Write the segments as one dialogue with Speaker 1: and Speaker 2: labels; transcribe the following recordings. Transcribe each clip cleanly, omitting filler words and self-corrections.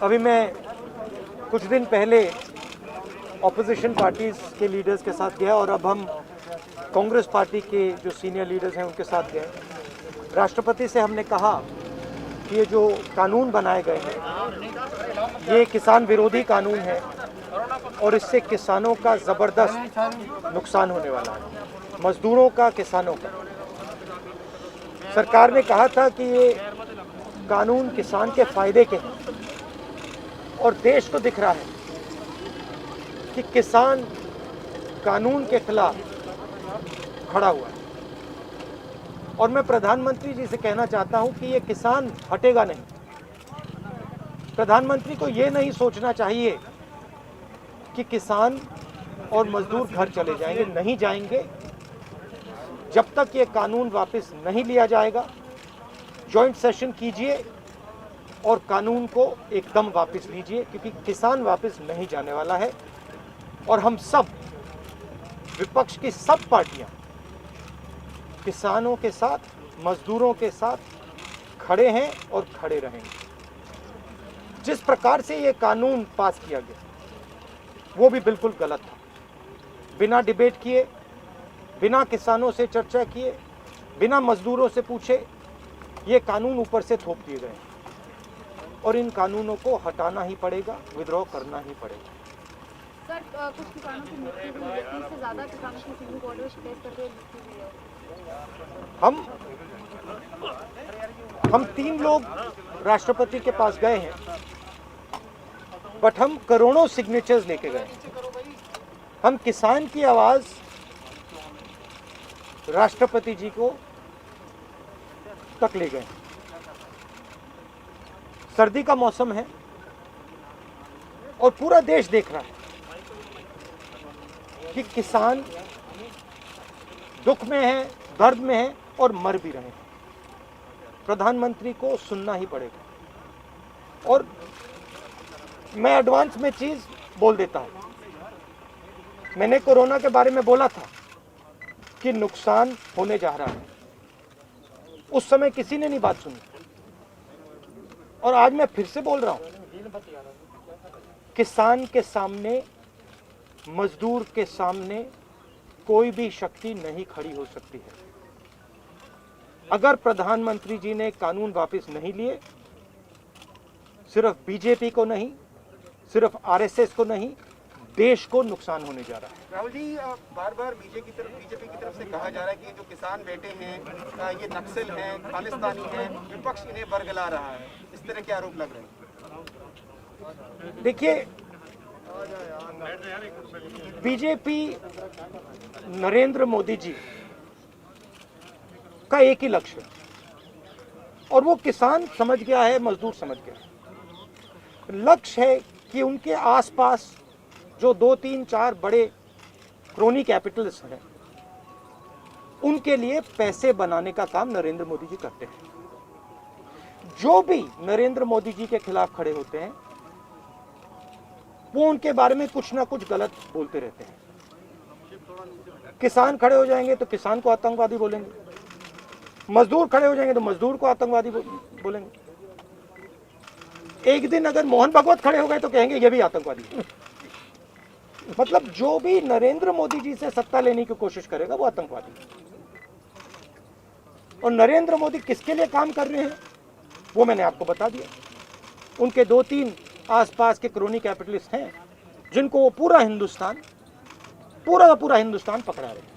Speaker 1: अभी मैं कुछ दिन पहले ऑपोजिशन पार्टीज़ के लीडर्स के साथ गया और अब हम कांग्रेस पार्टी के जो सीनियर लीडर्स हैं उनके साथ गए। राष्ट्रपति से हमने कहा कि ये जो कानून बनाए गए हैं ये किसान विरोधी कानून है और इससे किसानों का ज़बरदस्त नुकसान होने वाला है, मजदूरों का, किसानों का। सरकार ने कहा था कि ये कानून किसान के फायदे के हैं और देश को दिख रहा है कि किसान कानून के खिलाफ खड़ा हुआ है। और मैं प्रधानमंत्री जी से कहना चाहता हूं कि ये किसान हटेगा नहीं। प्रधानमंत्री को ये नहीं सोचना चाहिए कि किसान और मजदूर घर चले जाएंगे, नहीं जाएंगे। जब तक ये कानून वापस नहीं लिया जाएगा, जॉइंट सेशन कीजिए और कानून को एकदम वापस लीजिए, क्योंकि किसान वापस नहीं जाने वाला है। और हम सब, विपक्ष की सब पार्टियां किसानों के साथ, मजदूरों के साथ खड़े हैं और खड़े रहेंगे। जिस प्रकार से ये कानून पास किया गया वो भी बिल्कुल गलत था। बिना डिबेट किए, बिना किसानों से चर्चा किए, बिना मजदूरों से पूछे ये कानून ऊपर से थोप दिए गए और इन कानूनों को हटाना ही पड़ेगा, विद्रॉ करना ही पड़ेगा।
Speaker 2: सर, कुछ किसानों की मृत्यु हुई है, 30 से ज़्यादा किसानों की सुप्रीम कोर्ट में शिकायत करके मृत्यु हुई है।
Speaker 1: हम 3 लोग राष्ट्रपति के पास गए हैं, बट हम करोड़ों सिग्नेचर्स लेके गए हैं। हम किसान की आवाज राष्ट्रपति जी को तक ले गए। सर्दी का मौसम है और पूरा देश देख रहा है कि किसान दुख में है, दर्द में है और मर भी रहे हैं। प्रधानमंत्री को सुनना ही पड़ेगा। और मैं एडवांस में चीज बोल देता हूं। मैंने कोरोना के बारे में बोला था कि नुकसान होने जा रहा है। उस समय किसी ने नहीं बात सुनी और आज मैं फिर से बोल रहा हूं, किसान के सामने, मजदूर के सामने कोई भी शक्ति नहीं खड़ी हो सकती है। अगर प्रधानमंत्री जी ने कानून वापस नहीं लिए, सिर्फ बीजेपी को नहीं, सिर्फ आरएसएस को नहीं, देश को नुकसान होने जा रहा है।
Speaker 3: राहुल जी, बार बार बीजेपी की तरफ से कहा जा रहा है कि जो किसान बैठे हैं ये नक्सल हैं, खालिस्तानी हैं, विपक्ष इन्हें बरगला रहा है। इस तरह के आरोप लग रहे हैं।
Speaker 1: देखिए, बीजेपी, नरेंद्र मोदी जी का एक ही लक्ष्य है और वो किसान समझ गया है, मजदूर समझ गया है। लक्ष्य है कि उनके आसपास जो 2, 3, 4 बड़े क्रोनी कैपिटल्स हैं, उनके लिए पैसे बनाने का काम नरेंद्र मोदी जी करते हैं। जो भी नरेंद्र मोदी जी के खिलाफ खड़े होते हैं वो उनके बारे में कुछ ना कुछ गलत बोलते रहते हैं। किसान खड़े हो जाएंगे तो किसान को आतंकवादी बोलेंगे, मजदूर खड़े हो जाएंगे तो मजदूर को आतंकवादी बोलेंगे। एक दिन अगर मोहन भागवत खड़े हो गए तो कहेंगे ये भी आतंकवादी है। मतलब जो भी नरेंद्र मोदी जी से सत्ता लेने की कोशिश करेगा वो आतंकवादी है। और नरेंद्र मोदी किसके लिए काम कर रहे हैं वो मैंने आपको बता दिया। उनके 2-3 आसपास के क्रोनी कैपिटलिस्ट हैं जिनको वो पूरा का पूरा हिंदुस्तान पकड़ा रहे हैं।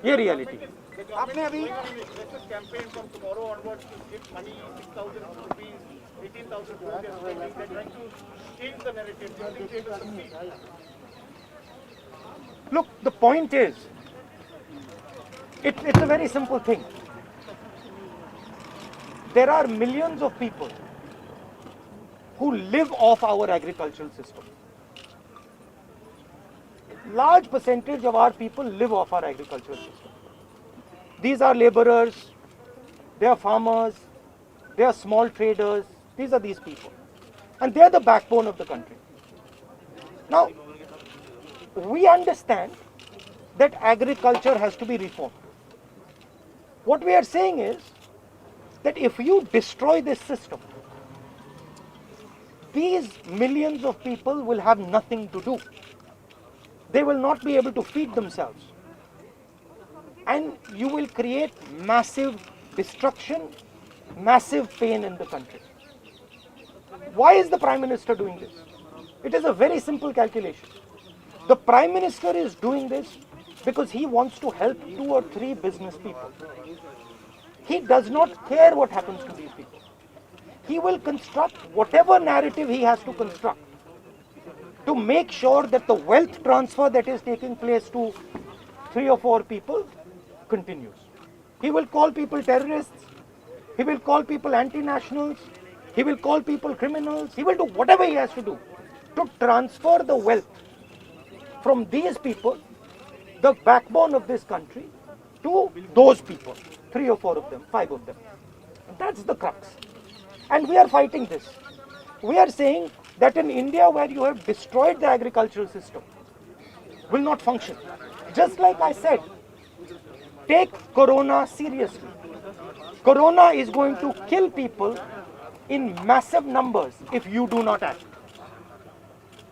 Speaker 1: ये रियलिटी है।
Speaker 3: आपने अभी
Speaker 1: Look, the point is, it's a very simple thing. There are millions of people who live off our agricultural system. Large percentage of our people live off our agricultural system. These are laborers, they are farmers, they are small traders. These are these people. And they are the backbone of the country. Now, we understand that agriculture has to be reformed. What we are saying is that if you destroy this system, these millions of people will have nothing to do. They will not be able to feed themselves. And you will create massive destruction, massive pain in the country. Why is the Prime Minister doing this? It is a very simple calculation. The Prime Minister is doing this because he wants to help 2 or 3 business people. He does not care what happens to these people. He will construct whatever narrative he has to construct to make sure that the wealth transfer that is taking place to 3 or 4 people continues. He will call people terrorists. He will call people anti-nationals. He will call people criminals. He will do whatever he has to do to transfer the wealth from these people, the backbone of this country, to those people, 3 or 4 of them, 5 of them. That's the crux. And we are fighting this. We are saying that in India, where you have destroyed the agricultural system, will not function. Just like I said, take Corona seriously. Corona is going to kill people in massive numbers if you do not act.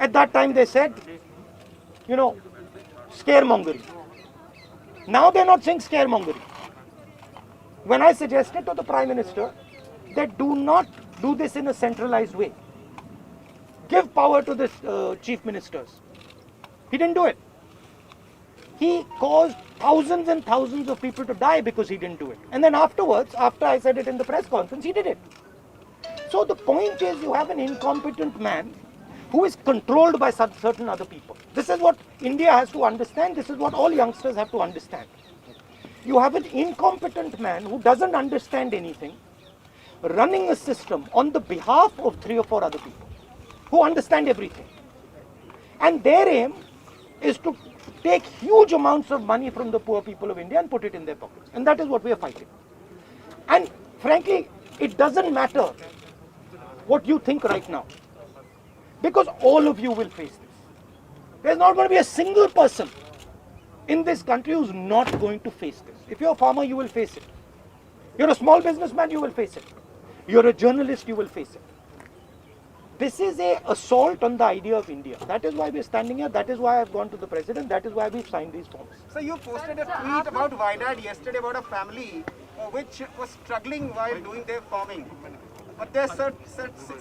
Speaker 1: At that time they said, scaremongering. Now they're not saying scaremongering. When I suggested to the Prime Minister that do not do this in a centralized way, give power to the chief ministers, he didn't do it. He caused thousands and thousands of people to die because he didn't do it. And then afterwards, after I said it in the press conference, he did it. So the point is, you have an incompetent man who is controlled by certain other people. This is what India has to understand. This is what all youngsters have to understand. You have an incompetent man who doesn't understand anything, running a system on the behalf of 3 or 4 other people who understand everything. And their aim is to take huge amounts of money from the poor people of India and put it in their pockets. And that is what we are fighting. And frankly, it doesn't matter what you think right now, because all of you will face this. There's not going to be a single person in this country who's not going to face this. If you're a farmer, you will face it. You're a small businessman, you will face it. You're a journalist, you will face it. This is an assault on the idea of India. That is why we're standing here. That is why I've gone to the president. That is why we've signed these forms.
Speaker 3: So you posted a tweet about Wydad yesterday about a family which was struggling while doing their farming. But there are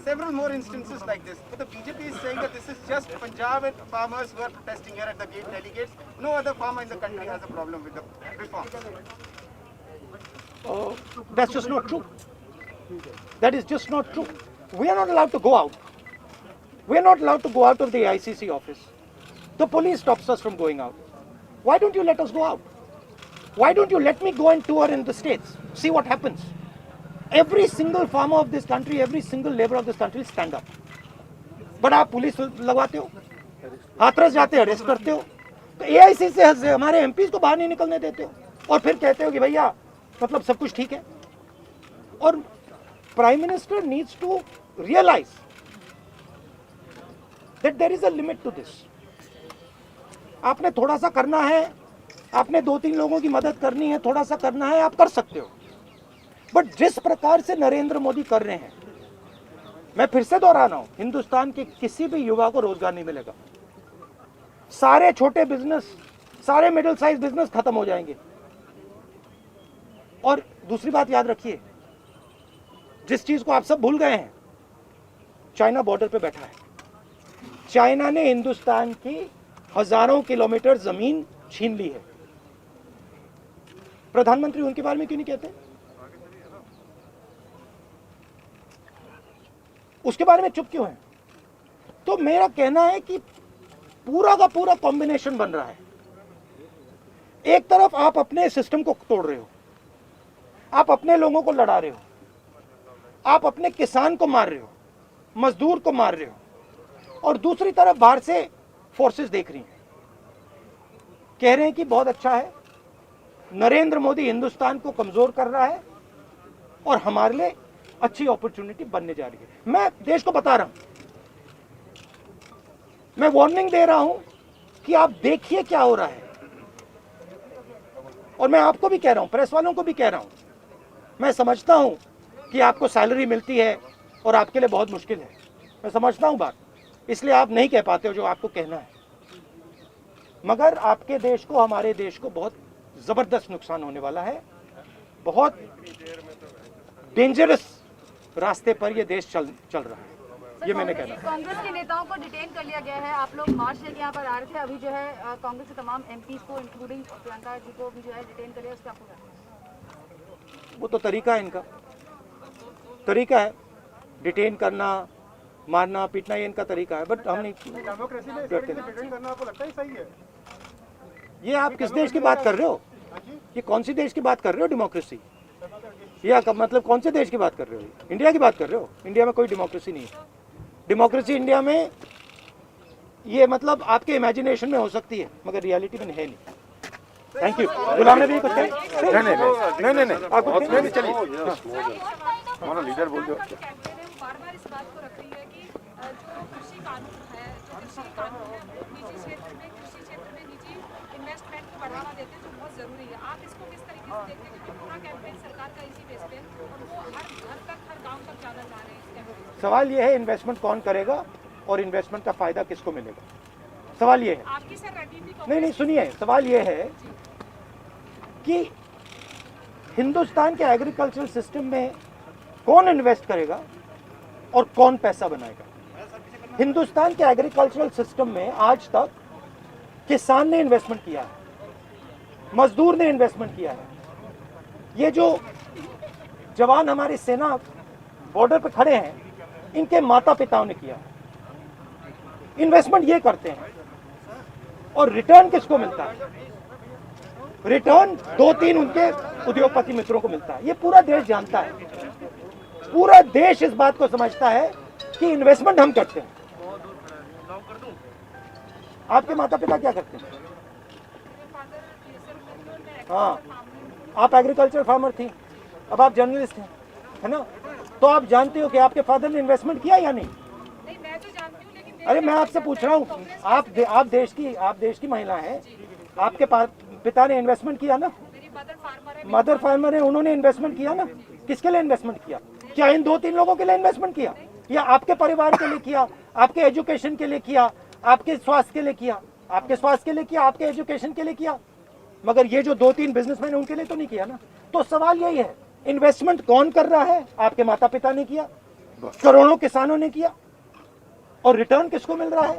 Speaker 3: several more instances like this. But the BJP is saying that this is just Punjab and farmers who are protesting here at the gate delegates. No other farmer in the country has a problem with the reform.
Speaker 1: That's just not true. That is just not true. We are not allowed to go out. We are not allowed to go out of the ICC office. The police stops us from going out. Why don't you let us go out? Why don't you let me go and tour in the states? See what happens. Every single farmer of this country, every single labor of this country will stand up. But आप police लगवाते हो, हाथरस जाते हो, arrest करते हो, तो AIC से हमारे MPs को बाहर नहीं निकलने देते हो, और फिर कहते हो कि भैया मतलब सब कुछ ठीक है. और Prime Minister needs to realize that there is a limit to this. आपने थोड़ा सा करना है, आपने 2-3 लोगों की मदद करनी है, थोड़ा सा करना है, आप कर सकते हो. बट जिस प्रकार से नरेंद्र मोदी कर रहे हैं, मैं फिर से दोहरा रहा हूं, हिंदुस्तान के किसी भी युवा को रोजगार नहीं मिलेगा. सारे छोटे बिजनेस, सारे मिडिल साइज बिजनेस खत्म हो जाएंगे. और दूसरी बात याद रखिए, जिस चीज को आप सब भूल गए हैं, चाइना बॉर्डर पे बैठा है. चाइना ने हिंदुस्तान की हजारों किलोमीटर जमीन छीन ली है. प्रधानमंत्री उनके बारे में क्यों नहीं कहते? उसके बारे में चुप क्यों है? तो मेरा कहना है कि पूरा का पूरा कॉम्बिनेशन बन रहा है. एक तरफ आप अपने सिस्टम को तोड़ रहे हो, आप अपने लोगों को लड़ा रहे हो, आप अपने किसान को मार रहे हो, मजदूर को मार रहे हो, और दूसरी तरफ बाहर से फोर्सेस देख रही हैं, कह रहे हैं कि बहुत अच्छा है, नरेंद्र मोदी हिंदुस्तान को कमजोर कर रहा है और हमारे लिए अच्छी अपॉर्चुनिटी बनने जा रही है. मैं देश को बता रहा हूं, मैं वार्निंग दे रहा हूं कि आप देखिए क्या हो रहा है. और मैं आपको भी कह रहा हूं, प्रेस वालों को भी कह रहा हूं, मैं समझता हूं कि आपको सैलरी मिलती है और आपके लिए बहुत मुश्किल है, मैं समझता हूँ बात, इसलिए आप नहीं कह पाते हो जो आपको कहना है। मगर आपके देश को, हमारे देश को बहुत जबरदस्त नुकसान होने वाला है। बहुत डेंजरस रास्ते पर ये देश चल रहा है, ये मैंने कहना है।
Speaker 2: कांग्रेस के नेताओं को डिटेन कर लिया गया है। आप लोग मार्च लेके यहाँ पर आ रहे थे, अभी जो है कांग्रेस के तमाम एमपी को इंक्लूडिंग प्रियंका जी को भी जो है डिटेन कर लिया, उसका आपको क्या?
Speaker 1: वो तो तरीका है इनका, तरीका है डिटेन करना, मारना पीटना, ये इनका तरीका है। बट हम नहीं
Speaker 4: डेमोक्रेसी में इस तरीके से डिटेन करना आपको लगता है सही है?
Speaker 1: ये आप किस देश की बात कर रहे हो? ये कौन सी देश की बात कर रहे हो? डेमोक्रेसी या मतलब कौन से देश की बात कर रहे हो? इंडिया की बात कर रहे हो? इंडिया में कोई डेमोक्रेसी नहीं है। डेमोक्रेसी इंडिया में ये मतलब आपके इमेजिनेशन में हो सकती है, मगर रियलिटी में है नहीं। Thank you. गुलाम ने भी कुछ कहा? नहीं, आप कुछ नहीं, चलिए।
Speaker 5: हमारा लीडर बोल दो। बार-बार इस बात को रख रही है कि जो कृषि कानून है, जो कृषि कानून है, वो निजी क्षेत्र में, कृषि क्षेत्र में निजी इन्वेस्टमेंट को बढ़ावा देते हैं, जो बहुत जरूरी है। आप इसको किस तरीके से देखते हैं, क्योंकि पूरा कैंपेन सरकार का इसी बेस पे और वो हर घर तक, हर गाँव तक ज्यादा जा रहे हैं इस कैंपेन।
Speaker 1: सवाल ये है इन्वेस्टमेंट कौन करेगा और इन्वेस्टमेंट का फायदा किसको मिलेगा? सवाल ये है।
Speaker 5: आपकी सर रणनीति
Speaker 1: नहीं, सुनिए, सवाल ये है कि हिंदुस्तान के एग्रीकल्चरल सिस्टम में कौन इन्वेस्ट करेगा और कौन पैसा बनाएगा? हिंदुस्तान के एग्रीकल्चरल सिस्टम में आज तक किसान ने इन्वेस्टमेंट किया है, मजदूर ने इन्वेस्टमेंट किया है। ये जो जवान हमारी सेना बॉर्डर पे खड़े हैं, इनके माता पिताओं ने किया है। इन्वेस्टमेंट ये करते हैं और रिटर्न किसको मिलता है? रिटर्न 2-3 उनके उद्योगपति मित्रों को मिलता है। ये पूरा देश जानता है, पूरा देश इस बात को समझता है कि इन्वेस्टमेंट हम करते हैं। आपके माता पिता क्या करते हैं? हाँ, आप एग्रीकल्चर फार्मर थी, अब आप जर्नलिस्ट हैं, है ना? तो आप जानते हो कि आपके फादर ने इन्वेस्टमेंट किया या नहीं?
Speaker 5: नहीं, मैं तो जानती हूँ, लेकिन
Speaker 1: अरे मैं आपसे पूछ रहा हूँ, आप देश की महिला हैं, आपके पिता ने इन्वेस्टमेंट किया ना?
Speaker 5: मेरी मदर फार्मर है।
Speaker 1: मदर फार्मर है, उन्होंने इन्वेस्टमेंट किया ना? किसके लिए इन्वेस्टमेंट किया? क्या इन 2-3 लोगों के लिए इन्वेस्टमेंट किया, या आपके परिवार के लिए किया, आपके एजुकेशन के लिए किया, आपके स्वास्थ्य के लिए किया, आपके स्वास्थ्य के लिए किया, आपके एजुकेशन के लिए किया? मगर ये जो 2-3 बिजनेसमैन उनके लिए तो नहीं किया ना। तो सवाल यही है, इन्वेस्टमेंट कौन कर रहा है? आपके माता पिता ने किया, करोड़ों किसानों ने किया, और रिटर्न किसको मिल रहा है?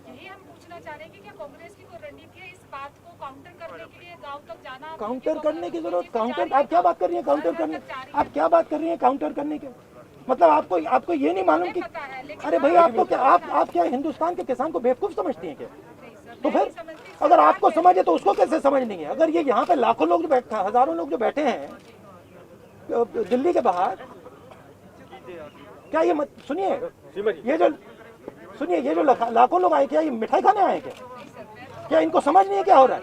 Speaker 5: यही हम पूछना चाह रहे हैं कि क्या कांग्रेस की कोई रणनीति है इस बात को काउंटर करने के लिए, गांव तक जाना?
Speaker 1: काउंटर करने की जरूरत, काउंटर आप क्या बात कर रही हैं? काउंटर करने, आप क्या बात कर रही हैं काउंटर करने के? मतलब आपको ये नहीं मालूम कि, अरे भाई आपको क्या, आप क्या हिंदुस्तान के किसान को बेवकूफ समझते हैं क्या? तो फिर अगर आपको समझ है तो उसको कैसे समझ नहीं है? अगर ये यहाँ पे लाखों लोग जो बैठे, हजारों लोग जो बैठे हैं दिल्ली के बाहर, क्या ये सुनिए, ये जो लाखों लोग आए, क्या ये मिठाई खाने आए क्या इनको समझ नहीं है क्या हो रहा है?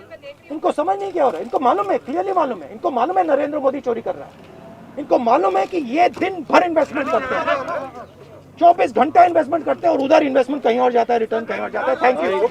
Speaker 1: इनको समझ नहीं क्या हो रहा है? इनको मालूम है, क्लियरली मालूम है, इनको मालूम है नरेंद्र मोदी चोरी कर रहा है। इनको मालूम है कि ये दिन भर इन्वेस्टमेंट करते हैं, 24 घंटा इन्वेस्टमेंट करते हैं, और उधर इन्वेस्टमेंट कहीं और जाता है, रिटर्न कहीं और जाता है। Thank you.